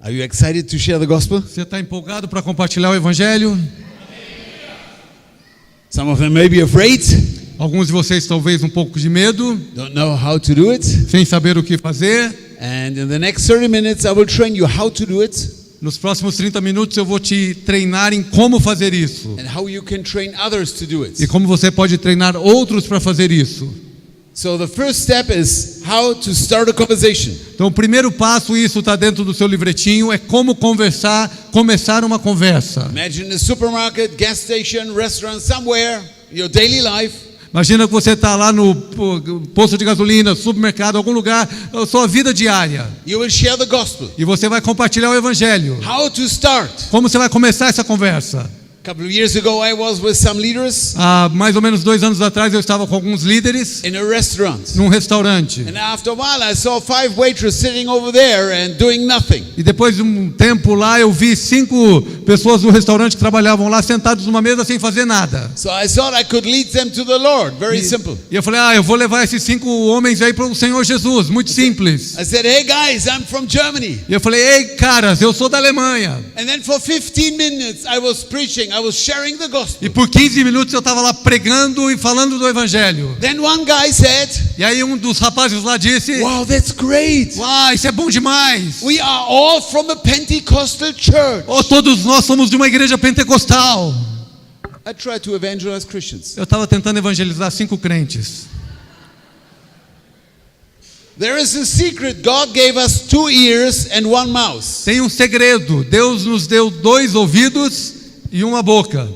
Are you excited to share the gospel? Você está empolgado para compartilhar o evangelho? Some of them may be afraid, Alguns de vocês talvez um pouco de medo, don't know how to do it. sem saber o que fazer. And in the next 30 minutes, I will train you how to do it Nos próximos 30 minutos eu vou te treinar em como fazer isso. and how you can train others to do it. E como você pode treinar outros para fazer isso. So the first step is how to start a conversation. Então o primeiro passo, isso está dentro do seu livretinho, é como começar uma conversa. Imagine a supermarket, gas station, restaurant, somewhere, your daily life. Imagina que você está lá no posto de gasolina, supermercado, algum lugar, a sua vida diária. You will share the gospel. E você vai compartilhar o evangelho. How to start. Como você vai começar essa conversa? A couple of years ago, I was with some leaders Há mais ou menos 2 anos atrás eu estava com alguns líderes in a restaurant. num restaurante. And after a while, I saw 5 waitresses sitting over there and doing nothing. E depois de um tempo lá eu vi 5 pessoas do restaurante que trabalhavam lá sentados numa mesa sem fazer nada. So I thought I could lead them to the Lord. Very simple. E eu falei, eu vou levar esses 5 homens aí para o Senhor Jesus, muito simples. I said, hey guys, I'm from Germany. E eu falei, ei caras, eu sou da Alemanha. And then for 15 minutes, I was preaching. I was sharing the gospel. E por 15 minutos eu estava lá pregando e falando do evangelho. Then one guy said, E aí um dos rapazes lá disse, wow, that's great. uau, isso é bom demais. We are all from a Pentecostal church. Todos nós somos de uma igreja pentecostal. I tried to evangelize Christians. Eu estava tentando evangelizar 5 crentes. There is a secret. God gave us 2 ears and 1 mouth. Tem um segredo, Deus nos deu 2 ouvidos e uma boca.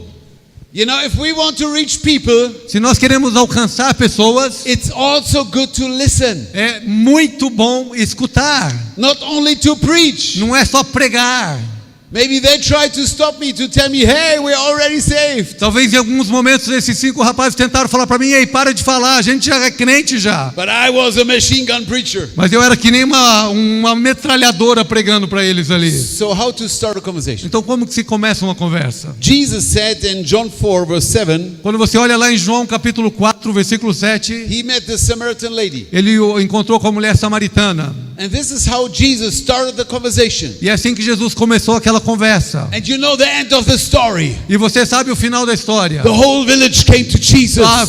You know, if we want to reach people, Se nós queremos alcançar pessoas, it's also good to listen, é muito bom escutar. not only to preach. Não é só pregar. Maybe they try to stop me to tell me, hey, we're already saved. Talvez em alguns momentos esses 5 rapazes tentaram falar para mim, ei, para de falar, a gente já é crente já. But I was a machine gun preacher. Mas eu era que nem uma metralhadora pregando para eles ali. So how to start a conversation? Então como que se começa uma conversa? Jesus said in John 4 verse 7, Quando você olha lá em João capítulo 4, versículo 7, he met the Samaritan lady. ele encontrou com a mulher samaritana. And this is how Jesus started the conversation. E é assim que Jesus começou aquela conversa. And you know the end of the story. E você sabe o final da história. The whole village came to Jesus. A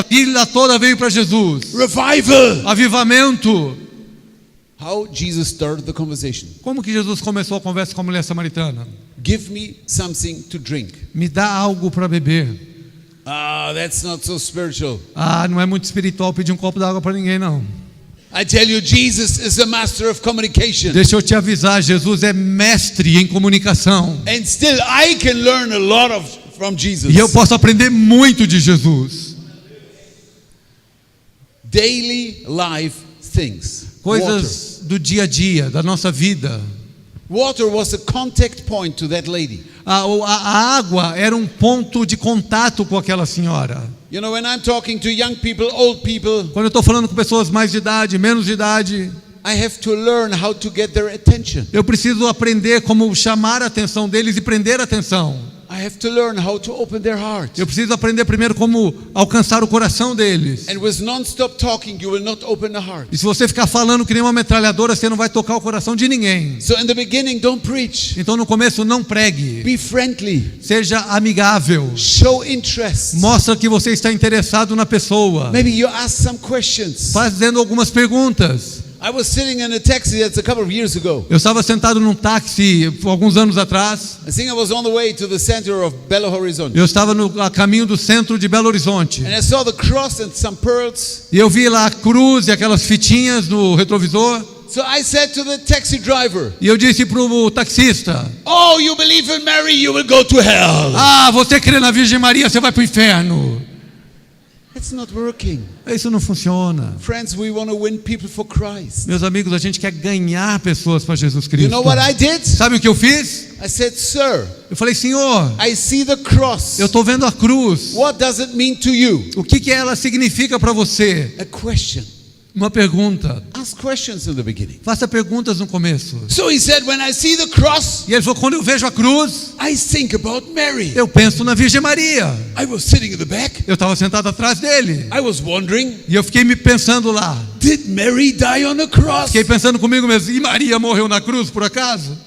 vila toda veio para Jesus. Revival. Avivamento. How Jesus started the conversation. Como que Jesus começou a conversa com a mulher samaritana? Give me something to drink. Me dá algo para beber. That's not so spiritual. Não é muito espiritual pedir um copo d'água para ninguém não. I tell you, Jesus is a master of communication. Deixa eu te avisar, Jesus é mestre em comunicação. And still I can learn a lot from Jesus. E eu posso aprender muito de Jesus. Daily life things. Coisas do dia a dia, da nossa vida. Water was a contact point to that lady. A água era um ponto de contato com aquela senhora. You know, when I'm talking to young people, old people, Quando eu estou falando com pessoas mais de idade, menos de idade, I have to learn how to get their attention. eu preciso aprender como chamar a atenção deles e prender a atenção. I have to learn how to open their heart. Eu preciso aprender primeiro como alcançar o coração deles. And with non-stop talking, you will not open the heart. E se você ficar falando que nem uma metralhadora, você não vai tocar o coração de ninguém. So in the beginning, don't preach. Então no começo não pregue. Be friendly. Seja amigável. Show interest. Mostra que você está interessado na pessoa. Maybe you ask some questions. Fazendo algumas perguntas. I was sitting in a taxi that's a couple of years ago. Eu estava sentado num táxi alguns anos atrás. I think I was on the way to the center of Belo Horizonte. Eu estava a caminho do centro de Belo Horizonte. And I saw the cross and some pearls. E eu vi lá a cruz e aquelas fitinhas no retrovisor. So I said to the taxi driver, E eu disse pro taxista: oh, you believe in Mary, you will go to hell. você crê na Virgem Maria, você vai pro inferno. It's not working. Isso não funciona. Friends, we want to win people for Christ. Meus amigos, a gente quer ganhar pessoas para Jesus You Cristo. know what I did? Sabe o que eu fiz? I said, sir, Eu falei: Senhor, I see the cross. eu estou vendo a cruz. What does it mean to you? O que ela significa para você? A question. Uma pergunta. Ask questions in the beginning. Faça perguntas no começo. So he said, when I see the cross, E ele falou: quando eu vejo a cruz, I think about Mary. eu penso na Virgem Maria. I was sitting in the back. Eu estava sentado atrás dele. I was wondering, E eu fiquei me pensando lá. did Mary die on a cross? Fiquei pensando comigo mesmo: e Maria morreu na cruz por acaso?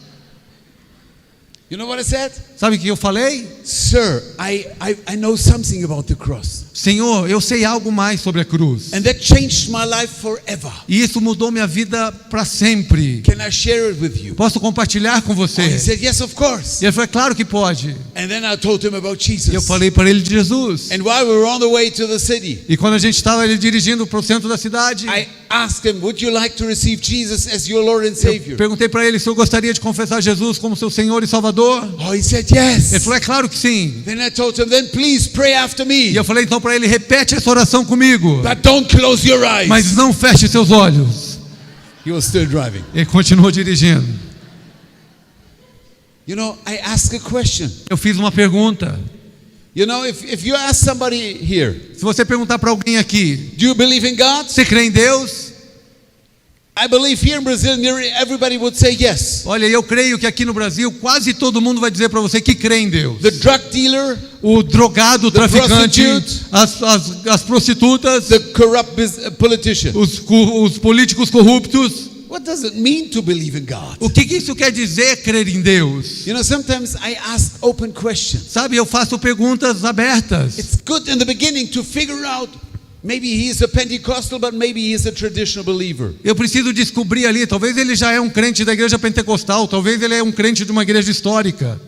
You know what I said? Sabe o que eu falei? Sir, I know something about the cross. Senhor, eu sei algo mais sobre a cruz. And that changed my life forever. E isso mudou minha vida para sempre. Can I share it with you? Posso compartilhar com você? He said, yes, of course. E ele falou, claro que pode. And then I told him about E eu Jesus. falei para ele de Jesus. And while we were on the way to the city, E quando a gente estava ele dirigindo para o centro da cidade, I asked him, would you like to receive Jesus as your Lord and Savior? perguntei para ele se eu gostaria de confessar Jesus como seu Senhor e Salvador. Oh, he said yes. Ele falou, é claro que sim. Then I told him, then please pray after me. E eu falei então para ele, repete essa oração comigo, But don't close your eyes. mas não feche seus olhos. He was still driving. Ele continuou dirigindo. You know, I asked a question. Eu fiz uma pergunta. You know, if you ask somebody here, Se você perguntar para alguém aqui, do you believe in God? você crê em Deus? I believe here in Brazil, nearly everybody would say yes. Olha, eu creio que aqui no Brasil quase todo mundo vai dizer para você que crê em Deus. The drug dealer, O drogado, o The traficante, prostitute, as prostitutas, the corrupt politician. os políticos corruptos. What does it mean to believe in God? O que isso quer dizer, crer em Deus? You know, sometimes I ask open questions. Sabe, eu faço perguntas abertas. It's good in the beginning to figure out, maybe he's a Pentecostal, but maybe he's a traditional believer. Eu preciso descobrir ali, talvez ele já é um crente da igreja pentecostal, talvez ele é um crente de uma igreja histórica.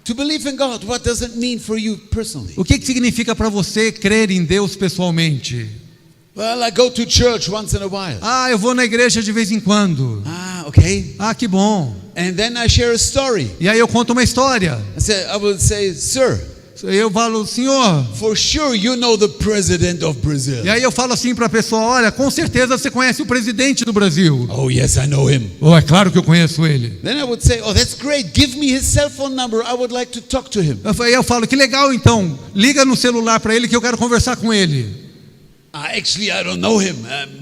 To believe in God, what does it mean for you personally? O que significa para você crer em Deus pessoalmente? Well, I go to church once in a while. Ah, eu vou na igreja de vez em quando. Okay. Ah, que bom. And then I share a story. E aí eu conto uma história. I will say, sir, Eu falo, senhor. for sure you know the president of Brazil. E aí eu falo assim para a pessoa, olha, com certeza você conhece o presidente do Brasil. Oh, yes, I know him. Oh, é claro que eu conheço ele. Then I would say, oh, that's great. Give me his cell phone number. I would like to talk to him. Aí eu falo, que legal então. Liga no celular para ele que eu quero conversar com ele. Actually, I don't know him.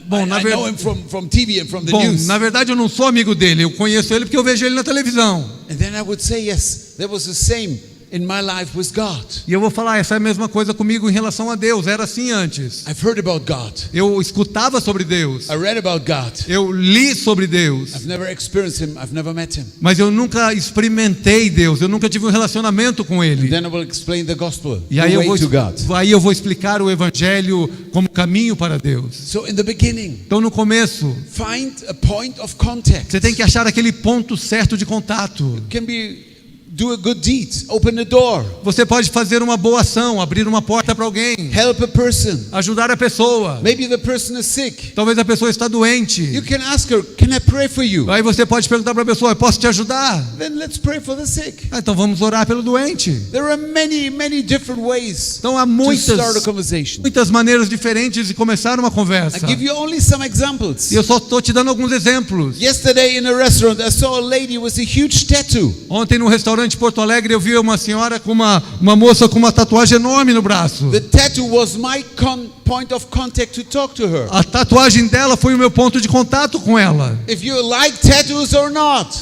Bom, I know him from TV and from the Bom, news. na verdade eu não sou amigo dele. Eu conheço ele porque eu vejo ele na televisão. And then I would say, yes, that was the same in my life with God. E eu vou falar, essa é a mesma coisa comigo em relação a Deus. Era assim antes. I've heard about God. Eu escutava sobre Deus. I read about God. Eu li sobre Deus. I've never experienced him. I've never met him. Mas eu nunca experimentei Deus. Eu nunca tive um relacionamento com ele. Then I will explain the gospel, E aí the way to God. eu vou explicar o evangelho como caminho para Deus. So in the beginning, Então no começo, find a point of contact. você tem que achar aquele ponto certo de contato. Can be do a good deed, open the door, Você pode fazer uma boa ação, abrir uma porta para alguém, help a person. ajudar a pessoa. Maybe the person is sick. Talvez a pessoa está doente. You can ask her, can I pray for you? Aí você pode perguntar para a pessoa, posso te ajudar? Then let's pray for the sick. Ah, então vamos orar pelo doente. There are many different ways Então há to start a muitas conversation. maneiras diferentes de começar uma I conversa. give you only some examples. E eu só estou te dando alguns exemplos. Yesterday in a restaurant, I saw a lady with a huge tattoo. Ontem no restaurante em Porto Alegre eu vi uma senhora com uma moça com uma tatuagem enorme no braço. The tattoo was my point of contact to talk to her. A tatuagem dela foi o meu ponto de contato com ela. If you like tattoos or not.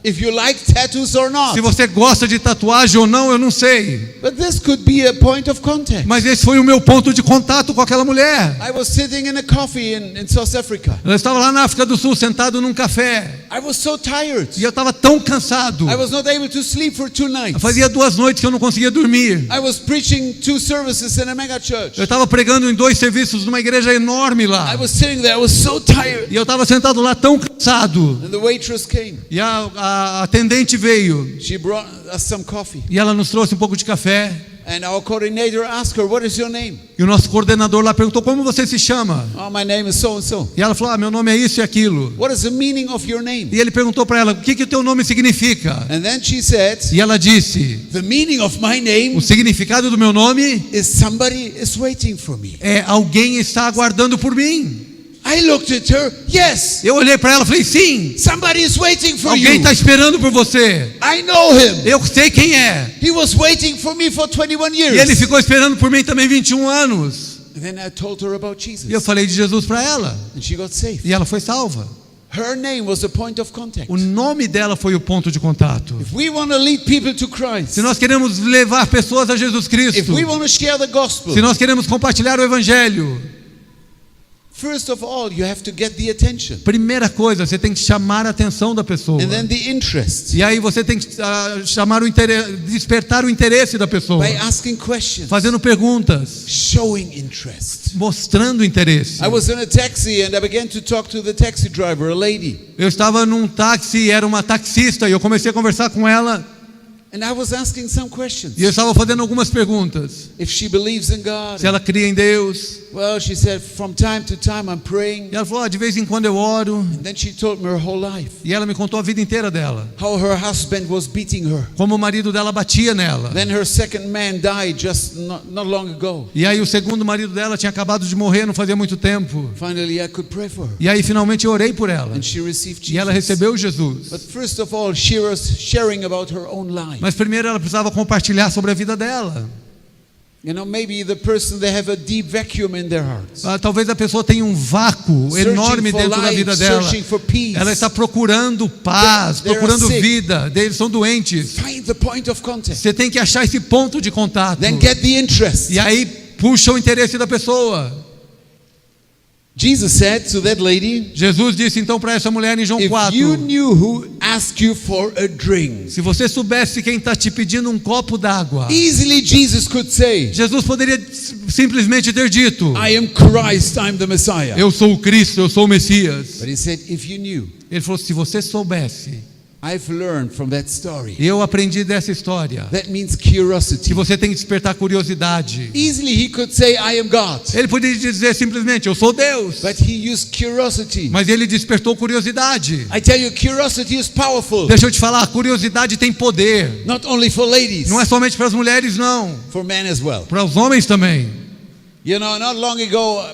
If you like tattoos or not. Se você gosta de tatuagem ou não, eu não sei. But this could be a point of contact. Mas esse foi o meu ponto de contato com aquela mulher. I was sitting in a coffee in South Africa. Eu estava lá na África do Sul, sentado num café. I was so tired. E eu estava tão cansado. I was not able to sleep for 2 nights. Fazia 2 noites que eu não conseguia dormir. I was preaching 2 services in a mega church. Eu estava pregando em 2 serviços numa igreja enorme lá. I was sitting there, I was so tired. E eu estava sentado lá tão cansado. And the waitress came. E a atendente veio. She brought us some coffee. E ela nos trouxe um pouco de café. And our coordinator asked her, what is your name? E o nosso coordenador lá perguntou, como você se chama? Oh, my name is so and so. E ela falou, meu nome é isso e aquilo. What is the meaning of your name? E ele perguntou para ela, o que o teu nome significa? And then she said, E ela disse, the meaning of my name o significado do meu nome is somebody is waiting for me. é alguém está aguardando por mim. I looked at her, yes, Eu olhei para ela e falei, sim, somebody is waiting for alguém you. está esperando por você. I know him. Eu sei quem é. He was waiting for me for 21 E ele years. ficou esperando por mim também 21 anos. And then I told her about Jesus. E eu falei de Jesus para ela. And she got saved. E ela foi salva. Her name was a point of contact. O nome dela foi o ponto de contato. If we want to lead people to Christ, Se nós queremos levar pessoas a Jesus if Cristo, we want to share the gospel, se nós queremos compartilhar o Evangelho, First of all, you have to get the attention. Primeira coisa, você tem que chamar a atenção da pessoa. And then the interest. E aí você tem que chamar o interesse, despertar o interesse da pessoa. By asking questions. Fazendo perguntas. Showing interest. Mostrando interesse. I was in a taxi and I began to talk to the taxi driver, a lady. Eu estava num táxi, era uma taxista, e eu comecei a conversar com ela. And I was asking some questions. E eu estava fazendo algumas perguntas. If she believes in God. Se ela cria em Deus. Well, she said, from time to time I'm praying. E ela falou, de vez em quando eu oro. And then she told me her whole life. E ela me contou a vida inteira dela. How her husband was beating her. Como o marido dela batia nela. Then her second man died just not long ago. E aí o segundo marido dela tinha acabado de morrer, não fazia muito tempo. Finally I could pray for her. E aí finalmente eu orei por ela. And she received Jesus. E ela recebeu Jesus. But first of all, she was sharing about her own life. Mas primeiro ela precisava compartilhar sobre a vida dela. You know, maybe the person, they have a deep vacuum in their hearts. Talvez a pessoa tenha um vácuo enorme dentro da vida dela. Ela está procurando paz, procurando vida. Eles são doentes. Find the point of contact. Você tem que achar esse ponto de contato. Then get the interest. E aí puxa o interesse da pessoa. Jesus said to that lady, Jesus disse então para essa mulher em João if 4. you knew who asked you for a drink. Se você soubesse quem está te pedindo um copo d'água. Easily Jesus could say. Jesus poderia simplesmente ter dito. I am Christ, I'm the Messiah. Eu sou o Cristo, eu sou o Messias. But he said, if you knew. Ele falou, se você soubesse. I've learned from that story. Eu aprendi dessa história. That means curiosity. Que você tem que despertar curiosidade. Easily he could say, I am God. Ele poderia dizer simplesmente, eu sou Deus. But he used curiosity. Mas ele despertou curiosidade. I tell you, curiosity is powerful. Deixa eu te falar, a curiosidade tem poder. Not only for ladies. Não é somente para as mulheres, não. For men as well. Para os homens também. You know, not long ago,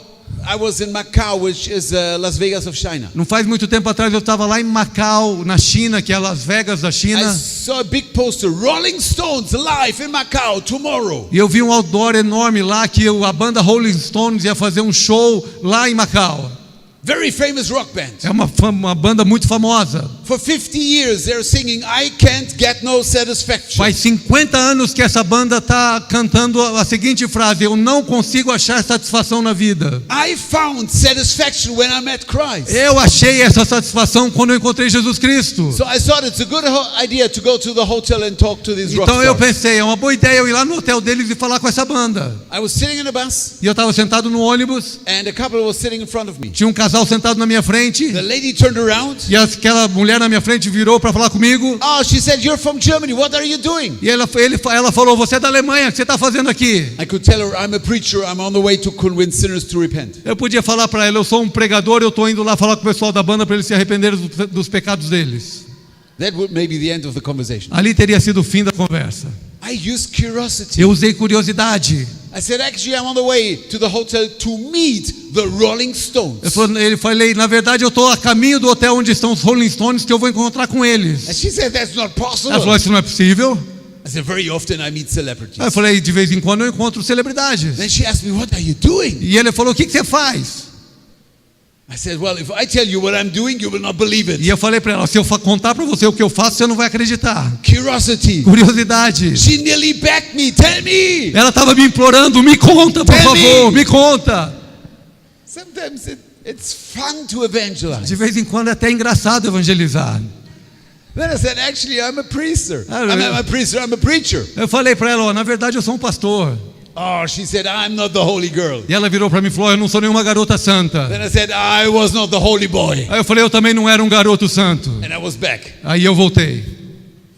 I was in Macau, which is Las Vegas of China. Não faz muito tempo atrás eu estava lá em Macau, na China, que é Las Vegas da China. I saw a big poster, Rolling Stones live in Macau tomorrow. E eu vi um outdoor enorme lá que a banda Rolling Stones ia fazer um show lá em Macau. Very famous rock band. É uma banda muito famosa. For 50 years they're singing I can't get no satisfaction. Faz 50 anos que essa banda está cantando a seguinte frase: eu não consigo achar satisfação na vida. I found satisfaction when I met Christ. Eu achei essa satisfação quando eu encontrei Jesus Cristo. So I thought it's a good idea to go to the hotel and talk to these rock Então eu stars. pensei, é uma boa ideia eu ir lá no hotel deles e falar com essa banda. I was sitting in a bus. E eu estava sentado no ônibus. And a couple was sitting in front of me. Tinha um casal sentado na minha frente. The lady turned around. E aquela mulher na minha frente virou para falar comigo. Oh, she said, "You're from Germany. What are you doing?" E ela falou, você é da Alemanha, o que você está fazendo aqui? I could tell her, I'm a preacher. I'm on the way to convince sinners to repent. Eu podia falar para ela, eu sou um pregador, eu estou indo lá falar com o pessoal da banda para eles se arrependerem dos pecados deles. That would maybe the end of the conversation. Ali teria sido o fim da conversa. I used curiosity. Eu usei curiosidade. I said, actually, I'm on the way to the hotel to meet the Rolling Stones. Ele falei, na verdade, eu estou a caminho do hotel onde estão os Rolling Stones, que eu vou encontrar com eles. And she said, that's not possible. Ela falou, isso não é possível. I said, very often I meet celebrities. Aí eu falei, de vez em quando eu encontro celebridades. Then she asked me, what are you doing? E ele falou, o que você faz? I said, well, if I tell you what I'm doing, you will not believe it. E eu falei para ela, se eu contar para você o que eu faço, você não vai acreditar. Curiosity. Curiosidade. She nearly begged me, tell me. Ela estava me implorando, me conta, por favor, me conta. Sometimes it's fun to evangelize. De vez em quando é até engraçado evangelizar. Then I said, actually, I'm a preacher. I'm a preacher. Eu falei para ela, na verdade eu sou um pastor. Oh, she said, I'm not the holy girl. E ela virou para mim e falou, eu não sou nenhuma garota santa. Then I said, I was not the holy boy. Aí eu falei, eu também não era um garoto santo. And I was back. Aí eu voltei.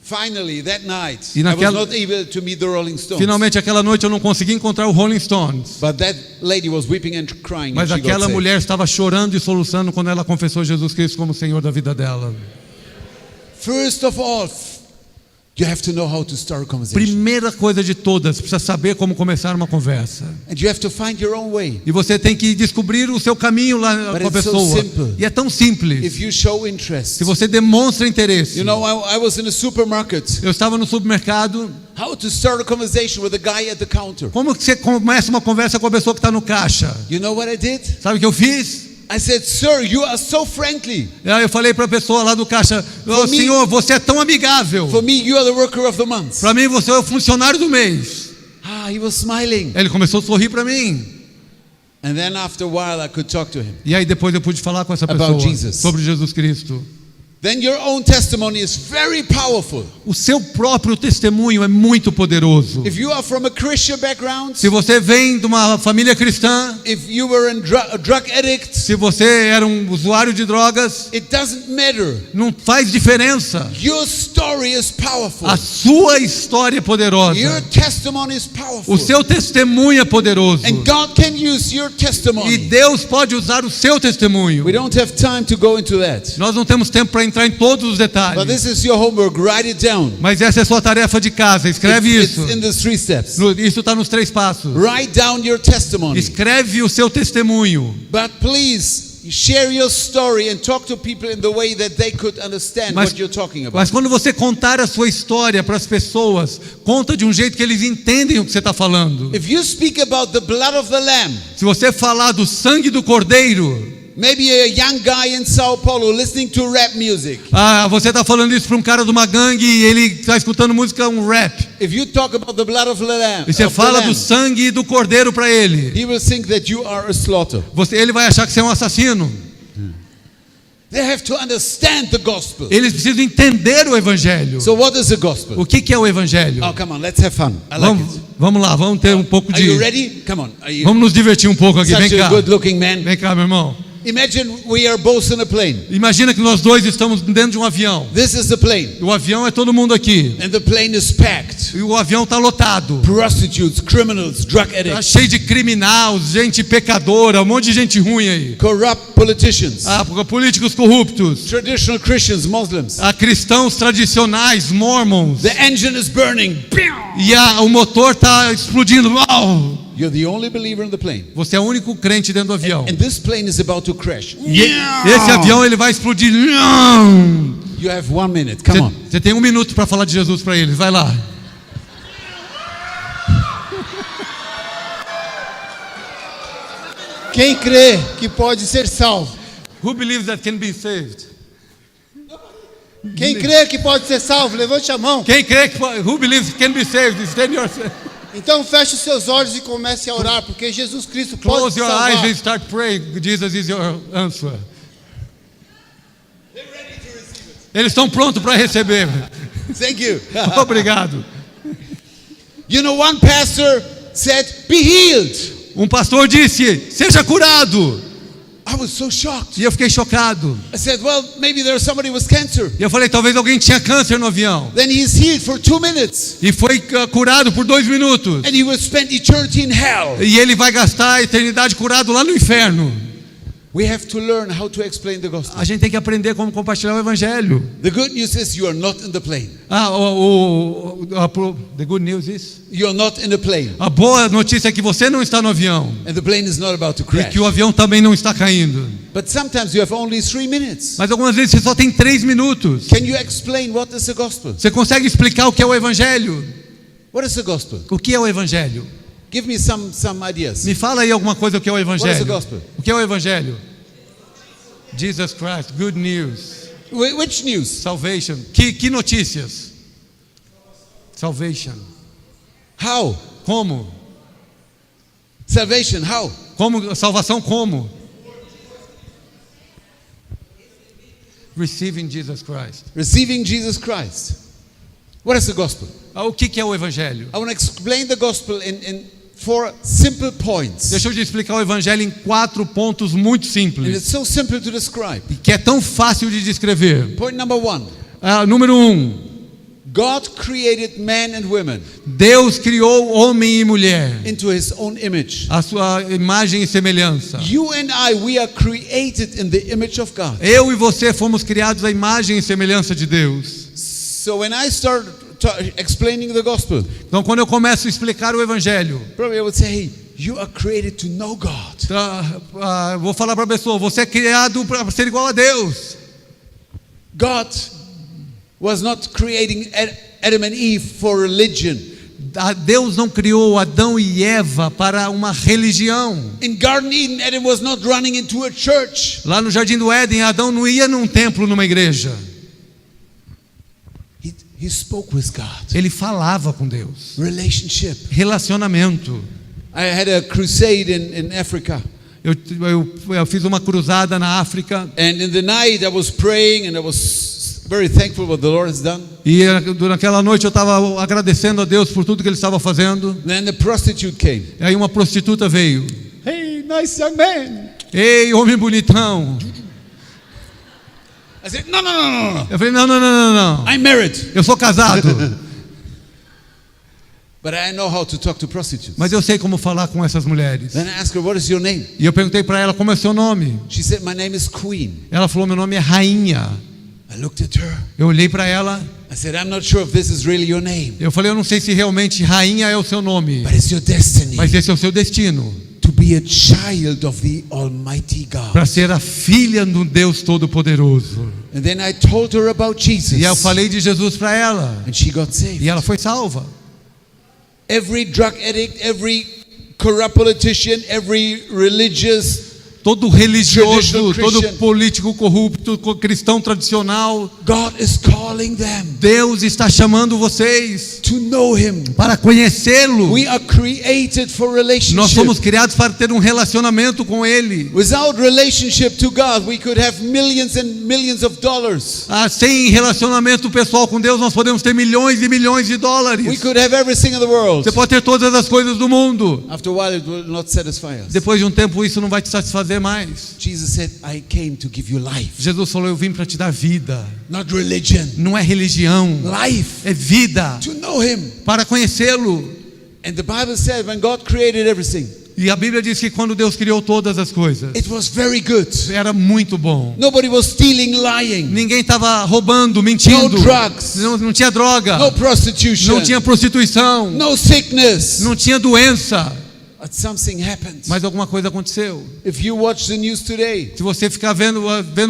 Finally, that night, E I was not able to meet the Rolling Stones. Finalmente, aquela noite eu não consegui encontrar o Rolling Stones. But that lady was weeping and crying. Mas aquela mulher estava chorando e soluçando quando ela confessou Jesus Cristo como Senhor da vida dela. First of all, you have to know how to start a conversation. Primeira coisa de todas, precisa saber como começar uma conversa. And you have to find your own way. E você tem que descobrir o seu caminho lá com a pessoa. E é tão simples. If you show interest. Se você demonstra interesse. You know, I was in a supermarket. Eu estava no supermercado. How to start a conversation with the guy at the counter. Como que você começa uma conversa com a pessoa que está no caixa? You know what I did? Sabe o que eu fiz? I said, sir, you are so friendly. Eu falei para a pessoa lá do caixa, senhor, você é tão amigável. For me, you are the worker of the month. Para mim, você é o funcionário do mês. He was smiling. Ele começou a sorrir para mim. And then after a while I could talk to him. E aí depois eu pude falar com essa About pessoa Jesus. sobre Jesus Cristo. Then your own testimony is very powerful. O seu próprio testemunho é muito poderoso. If you are from a Christian background, Se você vem de uma família cristã, if you were a drug addict, se você era um usuário de drogas, it doesn't matter. não faz diferença. Your story is powerful. A sua história é Your poderosa. testimony is powerful. O seu testemunho é poderoso. And God can use your E testimony. Deus pode usar o seu testemunho. We don't have time to go into that. Nós não temos tempo para entrar em todos os But detalhes. this is your homework. Write it down. Mas essa é a sua tarefa de casa. Escreve It's isso. in the 3 steps. Isso está nos 3 passos. Write down your testimony. Escreve o seu testemunho. But please share your story and talk to people in the way that they could understand what you're talking about. Mas quando você contar a sua história para as pessoas, conta de um jeito que eles entendem o que você está falando. If you speak about the blood of the lamb, Se você falar do sangue do cordeiro, maybe a young guy in Sao Paulo listening to rap music. você está falando isso para um cara de uma gangue e ele está escutando música, um rap. If you talk about the blood of the lamb, E você fala do sangue do cordeiro para ele. he will think that you are a slaughter. Ele vai achar que você é um assassino. They have to understand the gospel. Eles precisam entender o evangelho. So what is the gospel? O que é o evangelho? Oh, come on, let's have fun. I like it. Vamos lá, vamos ter um pouco Are you de... ready? Come on. Are you Vamos nos divertir um pouco aqui. Vem such a cá. good-looking man? Vem cá, meu irmão. Imagine we are both in a plane. Imagina que nós dois estamos dentro de um avião. This is the plane. O avião é todo mundo aqui. And the plane is packed. E o avião está lotado. Prostitutes, criminals, drug Tá addicts, cheio de criminais, gente pecadora, um monte de gente ruim aí. corrupt politicians, Políticos corruptos. traditional Christians, Muslims. Cristãos tradicionais, mormons. The engine is burning. E o motor está explodindo. Uau! You're the only believer in the plane. Você é o único crente dentro do avião. And this plane is about to crash. E esse avião ele vai explodir. You have 1 minute. Come on. Você tem 1 minuto para falar de Jesus para eles. Vai lá. Quem crê que pode ser salvo? Who believes that can be saved? Quem crê que pode ser salvo? Levante a mão. Quem crê que who believes can be saved? Stand your, Então feche os seus olhos e comece a orar, porque Jesus Cristo pode close te your salvar. eyes and start praying. Jesus is your answer. Eles estão prontos para receber. Thank you. Obrigado. You know, one pastor said, "Be healed." Um pastor disse: seja curado. I was so shocked. E eu fiquei chocado. I said, well, maybe there's somebody with cancer. E eu falei: talvez alguém tinha câncer no avião. Then he's healed for 2 minutes. E foi curado por 2 minutos. And he will spend eternity in hell. E ele vai gastar a eternidade curado lá no inferno. We have to learn how to explain the gospel. A gente tem que aprender como compartilhar o evangelho. The good news is you are not in the plane. The good news is? You are not in the plane. A boa notícia é que você não está no avião. And the plane is not about to E crash. que o avião também não está caindo. But sometimes you have only 3 minutes. Mas algumas vezes você só tem 3 minutos. Can you explain what is the gospel? Você consegue explicar o que é o evangelho? What is the gospel? O que é o evangelho? Give me some ideas. Me fala aí alguma coisa o que é o What is the evangelho. gospel? O que é o evangelho? Jesus Christ, good news. Which news? Salvation. Que notícias? Salvation. How? Como? Salvation, how? Como? Salvação como? Receiving Jesus Christ. Receiving Jesus Christ. What is the gospel? O que é o evangelho? I want to explain the gospel in 4 simple points. Deixa eu te explicar o evangelho em 4 pontos muito And simples. it's so simple to describe. Que é tão fácil de descrever. Point number 1. Número 1. God created men and women Deus criou homem e mulher. into his own image. A sua imagem e semelhança. You and I, we are created in the image of God. Eu e você fomos criados à imagem e semelhança de Deus. So when I start explaining the gospel, Então quando eu começo a explicar o evangelho, probably I would say, hey, you are created to know God. vou falar para a pessoa: você é criado para ser igual a Deus. God was not creating Adam and Eve for religion. Deus não criou Adão e Eva para uma religião. In Garden Eden, Adam was not running into a church. Lá no Jardim do Éden, Adão não ia num templo, numa igreja. He spoke with God. Ele falava com Deus. Relationship. Relacionamento. I had a crusade in Africa. Eu fiz uma cruzada na África. And in the night I was praying and I was very thankful what the Lord has done. E naquela noite eu estava agradecendo a Deus por tudo que Ele estava fazendo. Then the prostitute came. E aí uma prostituta veio. Hey, nice young man. Ei, homem bonitão. I said, no. Eu falei, não. I'm married. Eu sou casado. But I know how to talk to prostitutes. Mas eu sei como falar com essas mulheres. Then I asked her, what is your name? E eu perguntei para ela, como é seu nome? She said, my name is Queen. Ela falou, meu nome é Rainha. I looked at her. Eu olhei para ela. I said, I'm not sure if this is really your name. Eu falei, eu não sei se realmente Rainha é o seu nome. But it's your destiny. Mas esse é o seu destino. To be a child of the Almighty God. Para ser a filha do Deus Todo-Poderoso. And then I told her about Jesus. E eu falei de Jesus para ela. And she got saved. E ela foi salva. Every drug addict, every corrupt politician, every religious, todo religioso, todo político corrupto, cristão tradicional, God is calling them. Deus está chamando vocês to know Him. Para conhecê-lo. We are created for relationship. Nós somos criados para ter um relacionamento com Ele. Without relationship to God, we could have millions and millions of dollars. Sem relacionamento pessoal com Deus, nós podemos ter milhões e milhões de dólares. We could have everything in the world. Você pode ter todas as coisas do mundo. After a while, it will not satisfy us. Depois de um tempo, isso não vai te satisfazer mais. Jesus said, I came to give you life. Jesus falou, eu vim para te dar vida. Not religion. Não é religião. Life. É vida. To know Him. Para conhecê-lo. And the Bible said, when God created everything, e a Bíblia diz que quando Deus criou todas as coisas, it was very good. Era muito bom. Nobody was stealing, lying. Ninguém estava roubando, mentindo. No drugs. Não tinha droga. No prostitution. Não tinha prostituição. No sickness. Não tinha doença. But something happened. Mas alguma coisa aconteceu. If you watch the news today, se você ficar vendo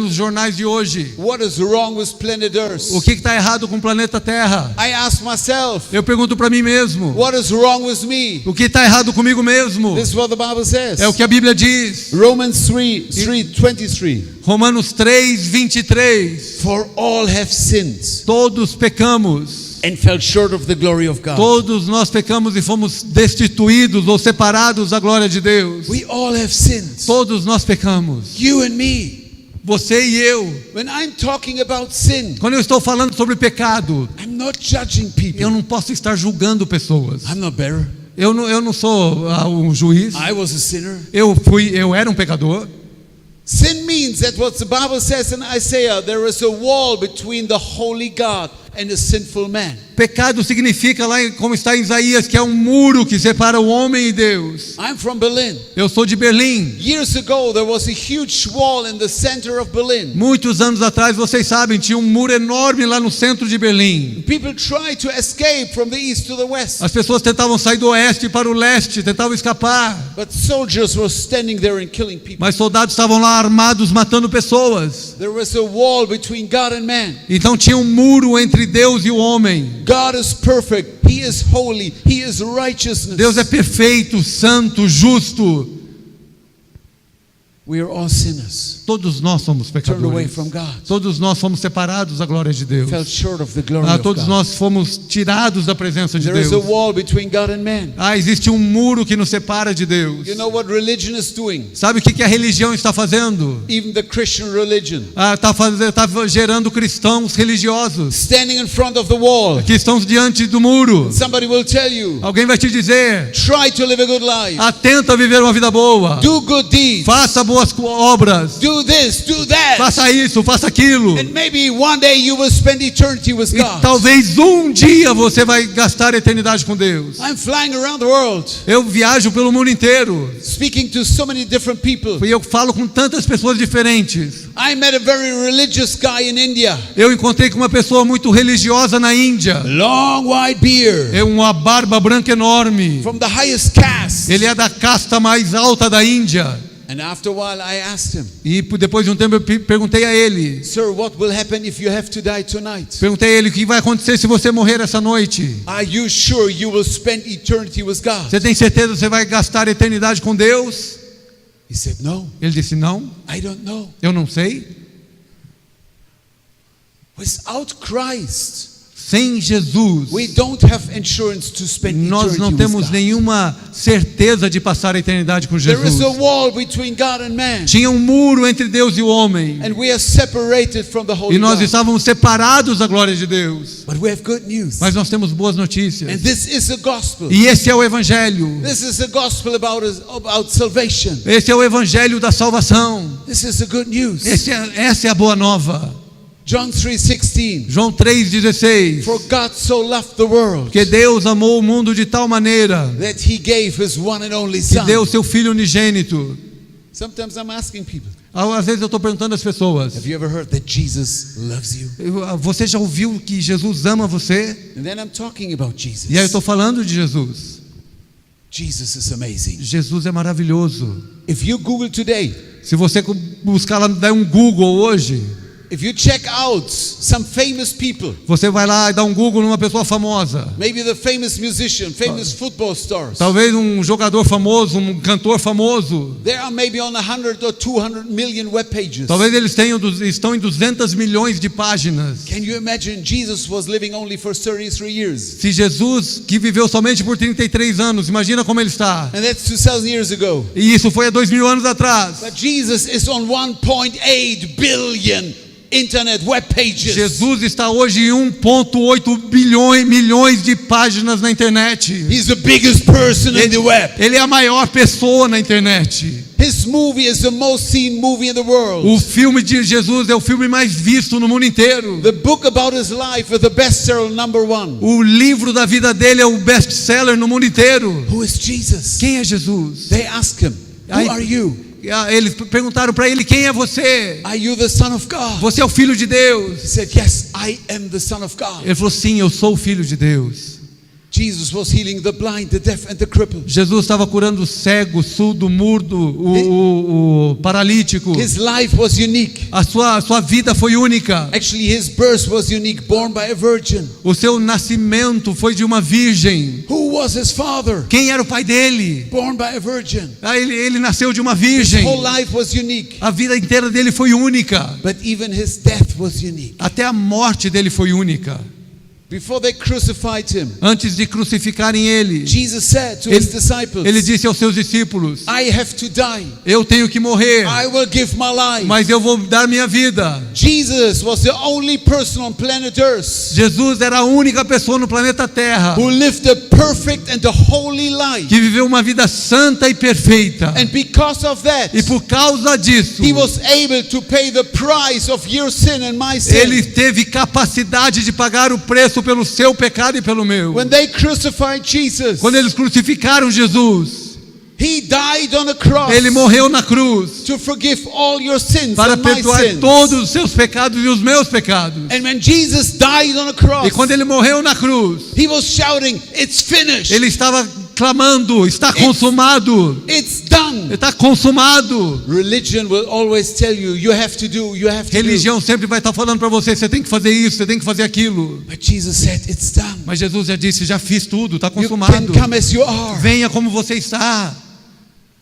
os jornais de hoje, what is wrong with planet Earth? O que está errado com o planeta Terra? I ask myself. Eu pergunto para mim mesmo. What is wrong with me? O que está errado comigo mesmo? This is what the Bible says. É o que a Bíblia diz. Romans 3:23. Romanos 3:23. For all have sinned. Todos pecamos. And fell short of the glory of God. Todos nós pecamos e fomos destituídos ou separados da glória de Deus. We all have sinned. Todos nós pecamos. You and me. Você e eu. When I'm talking about sin, quando eu estou falando sobre pecado, I'm not judging people. Eu não posso estar julgando pessoas. I'm not better. Eu não sou um juiz. I was a sinner. Eu era um pecador. Sin means that what the Bible says in Isaiah, there is a wall between the holy God and a sinful man. Pecado significa lá, como está em Isaías, que é um muro que separa o homem e Deus. I'm from Berlin. Eu sou de Berlim. Years ago, there was a huge wall in the center of Berlin. Muitos anos atrás, vocês sabem, tinha um muro enorme lá no centro de Berlim. People tried to escape from the east to the west. As pessoas tentavam sair do oeste para o leste, tentavam escapar. But soldiers were standing there and killing people. Mas soldados estavam lá armados matando pessoas. There was a wall between God and man. Então tinha um muro entre Deus e o homem. God is perfect. He is holy. He is righteousness. Deus é perfeito, santo, justo. We are all sinners. Todos nós somos pecadores. Turned away from God. Todos nós fomos separados da glória de Deus. Fell short of the glory of todos God. nós fomos tirados da presença de There Deus. is a wall between God and man. Existe um muro que nos separa de Deus. You know what religion is doing? Sabe o que a religião está fazendo? Even the Christian religion. Está gerando cristãos religiosos. Standing in front of the wall. Que estão diante do muro. Somebody will tell you. Alguém vai te dizer. Try to live a good life. Tenta viver uma vida boa. Do good deeds. Faça boas obras. Do this, do that. Faça isso, faça aquilo. And maybe one day you will spend eternity with God. E talvez um dia você vai gastar a eternidade com Deus. I'm flying around the world. Eu viajo pelo mundo inteiro. Speaking to so many different people. E eu falo com tantas pessoas diferentes. I met a very religious guy in India. Eu encontrei com uma pessoa muito religiosa na Índia. Long white beard. É uma barba branca enorme. From the highest caste. Ele é da casta mais alta da Índia. And after a while I asked him. E depois de um tempo eu perguntei a ele. Sir, what will happen if you have to die tonight? Perguntei a ele o que vai acontecer se você morrer essa noite. Are you sure you will spend eternity with God? Você tem certeza que você vai gastar a eternidade com Deus? He said no. Ele disse não. I don't know. Eu não sei. Without Christ, Sem Jesus, we don't have insurance to spend nós não eternity temos with God. nenhuma certeza de passar a eternidade com There is Jesus. a wall between God and man, Tinha um muro entre Deus e o homem, and we are separated from the Holy e nós God. estávamos separados da glória de Deus. But we have good news, Mas nós temos boas and notícias. this is the gospel. E esse é o evangelho. This is the gospel about salvation. Esse é o evangelho da salvação. This is the good news. Essa é a boa nova. John 3:16. João 3,16. For God so loved the world Porque Deus amou o mundo de tal maneira that He gave His one and only que Son. deu o seu Filho unigênito. Sometimes I'm asking people, Às vezes eu estou perguntando às pessoas: have you ever heard that Jesus loves you? você já ouviu que Jesus ama você? And then I'm talking about Jesus. E aí eu estou falando de Jesus. Jesus is amazing. Jesus é maravilhoso. If you Google today, Se você buscar lá, dar um Google hoje, if you check out some famous people, você vai lá e dá um Google numa pessoa famosa. maybe the famous musician, famous football stars, Talvez um jogador famoso, um cantor famoso. they are maybe on 100 or 200 million web pages. Talvez eles estão em 200 milhões de páginas. Can you imagine Jesus was living only for 33 years? Se Jesus, que viveu somente por 33 anos, imagina como ele está. And that's 2,000 years ago. E isso foi há 2000 anos atrás. But Jesus is on 1.8 billion internet web pages. Jesus está hoje em 1,8 milhões de páginas na internet. He's the biggest person in the web. Ele é a maior pessoa na internet. His movie is the most seen movie in the world. O filme de Jesus é o filme mais visto no mundo inteiro. The book about his life is the bestseller #1. O livro da vida dele é o best-seller no mundo inteiro. Who is Jesus? Quem é Jesus? They ask him, who are you? Eles perguntaram para ele: quem é você? Are you the Son of God? Você é o Filho de Deus? He said, yes, I am the Son of God. Ele falou: sim, eu sou o Filho de Deus. Jesus was healing the blind, the deaf and the crippled. Jesus estava curando o cego, surdo, mudo, o paralítico. His life was unique. A sua vida foi única. Actually, his birth was unique, born by a virgin. O seu nascimento foi de uma virgem. Who was his father? Quem era o pai dele? Born by a virgin. Ele nasceu de uma His virgem. whole life was unique. A vida inteira dele foi única. But even his death was unique. Até a morte dele foi única. Before they crucified him, Antes de crucificarem ele, Jesus said to his disciples, ele disse aos seus discípulos: I have to die. eu tenho que morrer, I will give my life. mas eu vou dar minha vida. Jesus was the only person on planet Earth Jesus era a única pessoa no planeta Terra who lived a perfect and a holy life. que viveu uma vida santa e perfeita. And because of that, E por causa disso, he was able to pay the price of your sin and my sin. ele teve capacidade de pagar o preço pelo seu pecado e pelo meu. When they crucified Jesus, Quando eles crucificaram Jesus, he died on a cross ele morreu na cruz to forgive all your sins para and my perdoar sins. todos os seus pecados e os meus pecados. And when Jesus died on a cross, E quando ele morreu na cruz, he was shouting, it's finished. ele estava clamando: está consumado. It's done. Está consumado. Religion will always tell you, you have to do, you have to Religião sempre vai estar falando para você: você tem que fazer isso, você tem que fazer aquilo. do. But Jesus said, it's done. Mas Jesus já disse: já fiz tudo, está You can consumado. come as you are, Venha como você está.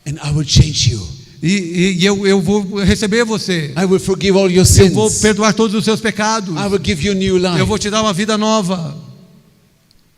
and I will change you. E eu vou receber você. I will forgive all your Eu vou sins. perdoar todos os seus pecados. I will give you a new life. Eu vou te dar uma vida nova.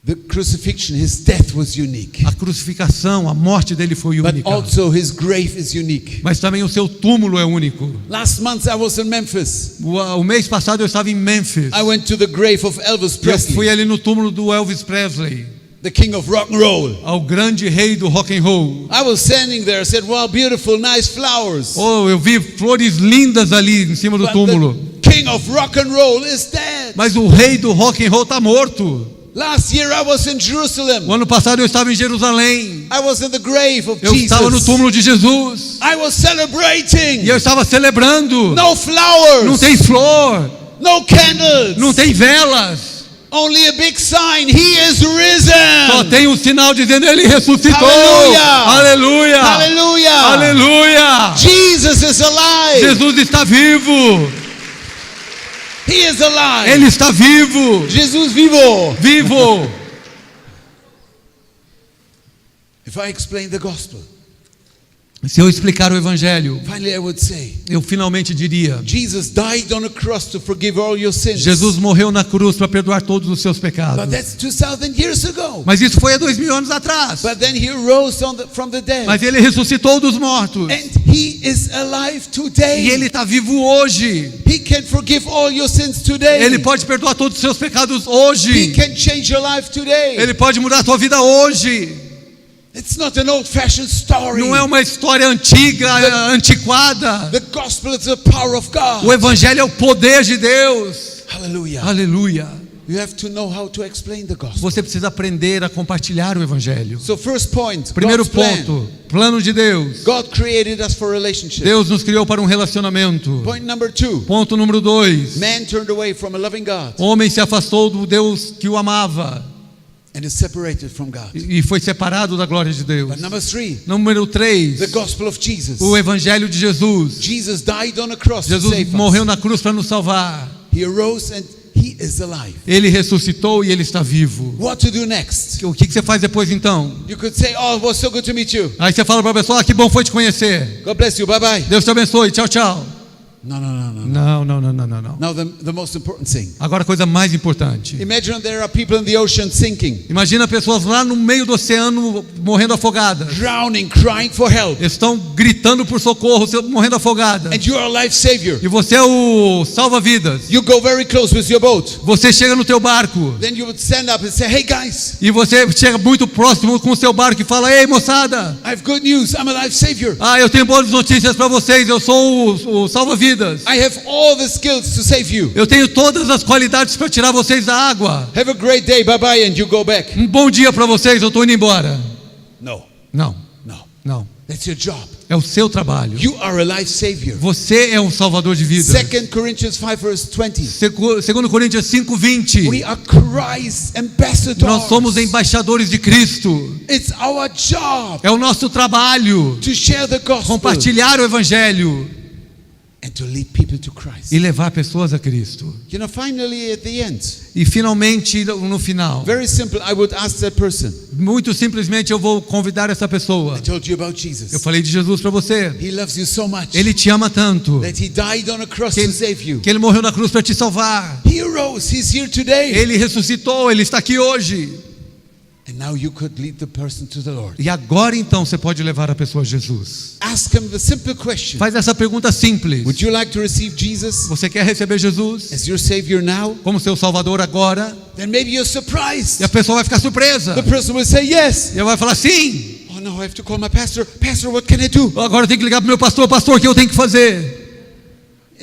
The crucifixion, his death was unique. A crucificação, a morte dele foi But única. also his grave is unique. Mas também o seu túmulo é único. Last month I was in Memphis. O mês passado eu estava em Memphis. I went to the grave of Elvis Eu Presley, fui ali no túmulo do Elvis Presley, the king of rock and roll. ao grande rei do rock and roll. I was standing there, said, wow, beautiful, nice flowers. Oh, eu vi flores lindas ali em cima do But túmulo. the king of rock and roll is dead. Mas o rei do rock and roll está morto. Last year I was in Jerusalem. O ano passado eu estava em Jerusalém. I was in the grave of Eu estava no Jesus. túmulo de Jesus. I was celebrating. E eu estava celebrando. No flowers. Não tem flor, No candles. não tem velas. Only a big sign. He is risen. Só tem um sinal dizendo: ele ressuscitou. Aleluia. Aleluia. Hallelujah. Aleluia. Jesus is alive. Jesus está vivo. He is alive. Ele está vivo. Jesus vivo. Vivo. If I explain the gospel, Se eu explicar o evangelho, finally I would say, eu finalmente diria: Jesus died on a cross to forgive all your sins. Jesus morreu na cruz para perdoar todos os seus But pecados. that's 2000 years ago. Mas isso foi há 2000 anos atrás. But then he rose from the dead. Mas ele ressuscitou dos mortos. And he is alive today. E ele está vivo hoje. He can forgive all your sins today. Ele pode perdoar todos os seus pecados He hoje. can change your life today. Ele pode mudar a tua vida hoje. It's not an old-fashioned story. Não é uma história antiga, antiquada. The gospel is the power of God. O evangelho é o poder de Deus. Hallelujah. Aleluia. You have to know how to explain the gospel. Você precisa aprender a compartilhar o evangelho. So first point, Primeiro God's plan. ponto, plano de Deus. God created us for relationship. Deus nos criou para um relacionamento. Point number 2. Ponto número 2. Man turned away from a loving God O homem se afastou do Deus que o amava and is separated from God. e foi separado da glória de Deus. But number 3, Número 3. the gospel of Jesus. O evangelho de Jesus. Jesus died on a cross to Jesus save morreu us. na cruz para nos salvar. He arose and he is alive. Ele ressuscitou e ele está vivo. What to do next? O que você faz depois então? You could say, "Oh, it was so good to meet you. Aí você fala para a pessoa: que bom foi te conhecer. God bless you. Bye-bye." Deus te abençoe. Tchau, tchau. No. Não. Now the most important thing. Agora a coisa mais importante. Imagine there are people in the ocean sinking, Imagina pessoas lá no meio do oceano morrendo afogadas. drowning, crying for help. Estão gritando por socorro, morrendo afogadas. And you are a life savior. E você é o salva-vidas. You go very close with your boat. Você chega no teu barco. Then you would stand up and say, "Hey guys, E você chega muito próximo com o seu barco e fala: ei, moçada, I have good news. I'm a life savior. eu tenho boas notícias para vocês. Eu sou o salva-vidas. I have all the skills to save you. Eu tenho todas as qualidades para tirar vocês da água. Have a great day. Bye-bye." And you go back. Um bom dia para vocês. Eu estou indo embora. No. Não. That's your job. É o seu trabalho. You are a life savior. Você é um salvador de vida. 2 Corinthians 5 verse 20. 2 Coríntios 5:20. We are Christ's ambassadors. Nós somos embaixadores de Cristo. It's our job É o nosso trabalho to share the gospel compartilhar o evangelho and to lead people to Christ. e levar pessoas a Cristo. You know, finally at the end, E finalmente no final, very simple, I would ask that person, muito simplesmente eu vou convidar essa pessoa. I told you about Eu Jesus. falei de Jesus para você. He loves you so much Ele te ama tanto that he died on a cross que to save you. ele morreu na cruz para te salvar. He arose, he's here today. Ele ressuscitou, ele está aqui hoje. And now you could lead the person to the Lord. E agora então você pode levar a pessoa a Jesus. Ask him the simple question. Faz essa pergunta simples. Would you like to receive Jesus Você quer receber Jesus as your Savior now? como seu Salvador agora? Then maybe you're E surprised. a pessoa vai ficar surpresa. The person will say yes. E ela vai falar sim. Oh no, I have to call my pastor. Pastor, what can I do? Agora eu tenho que ligar para o meu pastor. Pastor, o que eu tenho que fazer?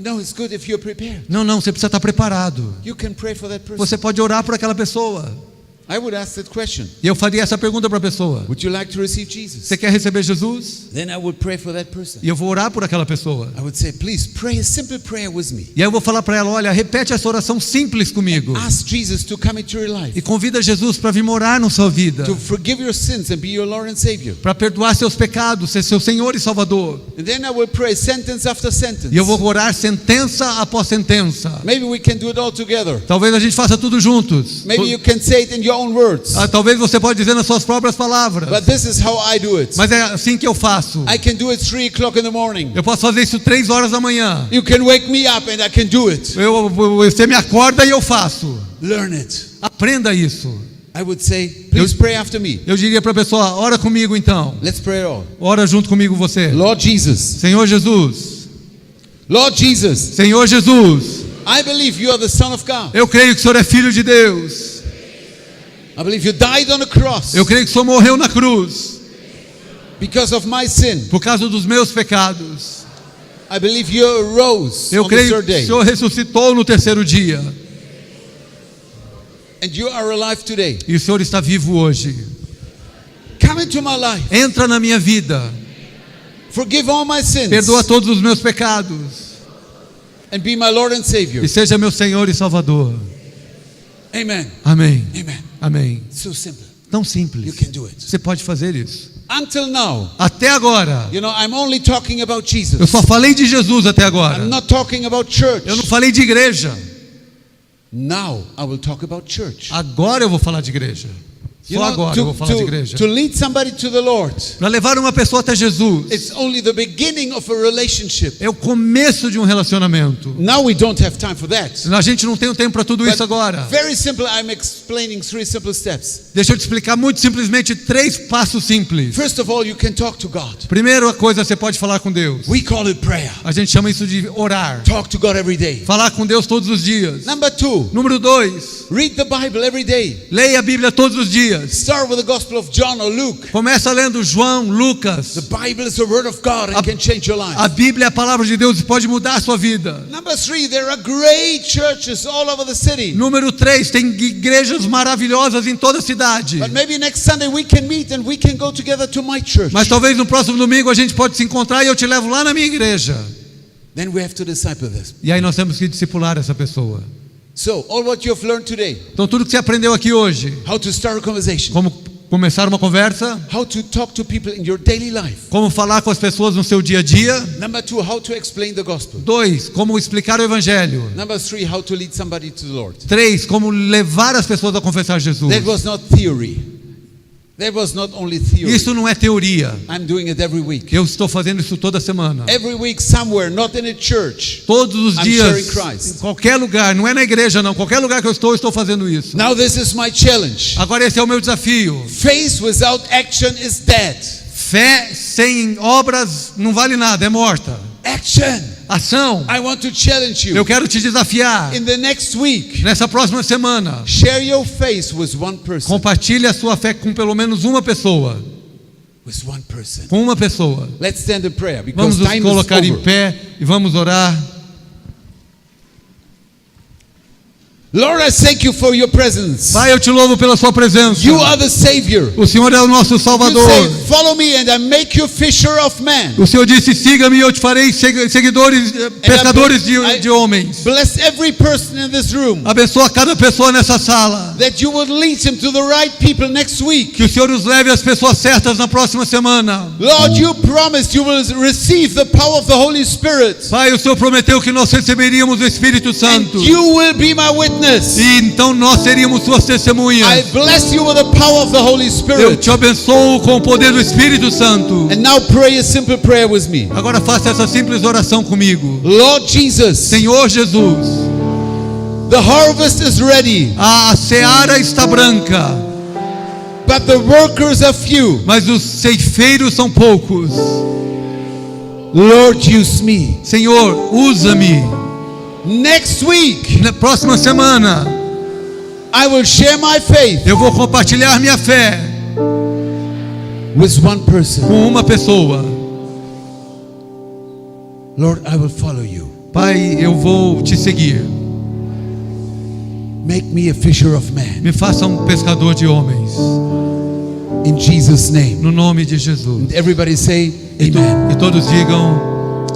No, it's good if you're prepared. Não, você precisa estar preparado. You can pray for that person. Você pode orar por aquela pessoa. I would ask that question. E eu faria essa pergunta para a pessoa. Would you like to receive Jesus? Você quer receber Jesus? Then I would pray for that person. E eu vou orar por aquela pessoa. I would say, please pray a simple prayer with me. E aí eu vou falar para ela: olha, repete essa oração simples comigo. Ask Jesus to come into your life, E convida Jesus para vir morar na sua vida. to forgive your sins and be your Lord and Savior. Para perdoar seus pecados, ser seu Senhor e Salvador. And then I would pray sentence after sentence. E eu vou orar sentença após sentença. Maybe we can do it all together. Talvez a gente faça tudo juntos. Maybe you can say it in your own words. Talvez você pode dizer nas suas próprias palavras. But this is how I do it. Mas é assim que eu faço. I can do it 3 o'clock in the morning. Eu posso fazer isso 3 horas da manhã. You can wake me up and I can do it. Você me acorda e eu faço. Learn it. Aprenda isso. I would say, please pray after me. Eu diria para a pessoa: ora comigo então. Let's pray it all. Ora junto comigo você. Lord Jesus. Senhor Jesus. Lord Jesus. Senhor Jesus. I believe you are the Son of God. Eu creio que o Senhor é filho de Deus. I believe you died on a cross Eu creio que o Senhor morreu na cruz because of my sin. por causa dos meus pecados. I believe you arose Eu on the creio third que o day. Senhor ressuscitou no terceiro dia. And you are alive today. E o Senhor está vivo hoje. Come into my life. Entra na minha vida. Forgive all my sins. Perdoa todos os meus pecados. And be my Lord and Savior. E seja meu Senhor e Salvador. Amen. Amém. Amen. Amém. So simple. Tão You simples. can do it. Você pode fazer isso. Until now, Até agora. you know, I'm only talking about Jesus. Eu só falei de Jesus até agora. I'm not talking about church. Eu não falei de igreja. Now I will talk about church. Agora eu vou falar de igreja. Só agora eu vou falar de igreja. To lead somebody to the Lord, para levar uma pessoa até Jesus, it's only the beginning of a relationship. É o começo de um relacionamento. Now we don't have time for that. A gente não tem o tempo para tudo isso agora. Very simple, I'm explaining 3 simple steps. Deixa eu te explicar muito simplesmente 3 passos simples. First of all, you can talk to God. Primeira coisa, você pode falar com Deus. We call it prayer. A gente chama isso de orar. Talk to God every day. Falar com Deus todos os dias. Number 2. Número 2. Read the Bible every day. Leia a Bíblia todos os dias. Start with the Gospel of John or Luke. Começa lendo João, Lucas. The Bible is the word of God and can change your life. A Bíblia é a palavra de Deus e pode mudar a sua vida. Number 3, there are great churches all over the city. Número 3, tem igrejas maravilhosas em toda a cidade. But maybe next Sunday we can meet and we can go together to my church. Mas talvez no próximo domingo a gente pode se encontrar e eu te levo lá na minha igreja. Then we have to disciple this. E aí nós temos que discipular essa pessoa. So, all what you have learned today. Então tudo que você aprendeu aqui hoje. How to start a conversation. Como começar uma conversa. How to talk to people in your daily life. Como falar com as pessoas no seu dia a dia. Number 2, how to explain the gospel. 2, como explicar o evangelho. Number 3, how to lead somebody to the Lord. 3, como levar as pessoas a confessar Jesus. That was not theory. That was not only theory. Isso não é teoria. I'm doing it every week. Eu estou fazendo isso toda semana. Every week somewhere, not in a church. Todos os I'm dias, sharing Christ. em qualquer lugar, não é na igreja não, qualquer lugar que eu estou fazendo isso. Now this is my challenge. Agora esse é o meu desafio. Faith without action is dead. Fé sem obras não vale nada, é morta. Action. Ação. I want to challenge you. Eu quero te desafiar. In the next week, nessa próxima semana, share your faith with one person. Compartilhe a sua fé com pelo menos uma pessoa. With one person. Com uma pessoa. Let's stand in prayer because vamos time nos colocar is em over. pé e vamos orar. Lord, I thank you for your presence. Pai, eu te louvo pela sua presença. You are the Savior. O Senhor é o nosso Salvador. You say, follow me and I make you fisher of men. O Senhor disse, siga-me e eu te farei seguidores, pescadores de homens. Bless every person in this room. Abençoa cada pessoa nessa sala. That you would lead him to the right people next week. Que o Senhor os leve às pessoas certas na próxima semana. Lord, you promised you will receive the power of the Holy Spirit. Pai, o Senhor prometeu que nós receberíamos o Espírito Santo. And you will be my witness. E então nós seríamos suas testemunhas. I bless you with the power of the Holy Eu Spirit. te abençoo com o poder do Espírito Santo. And now pray a simple prayer with me. Agora faça essa simples oração comigo. Lord Jesus, Senhor Jesus, the harvest is ready, a seara está branca, but the workers are few. mas os ceifeiros são poucos. Lord, use me. Senhor, usa-me. Next week, Na próxima semana, I will share my faith eu vou compartilhar minha fé with one person. com uma pessoa. Lord, I will follow you. Pai, eu vou te seguir. Make me a fisher of men. Me faça um pescador de homens. In Jesus' name. No nome de Jesus. Everybody say amen. E todos digam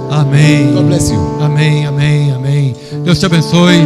amém. God bless you. Amém, amém, amém. Deus te abençoe.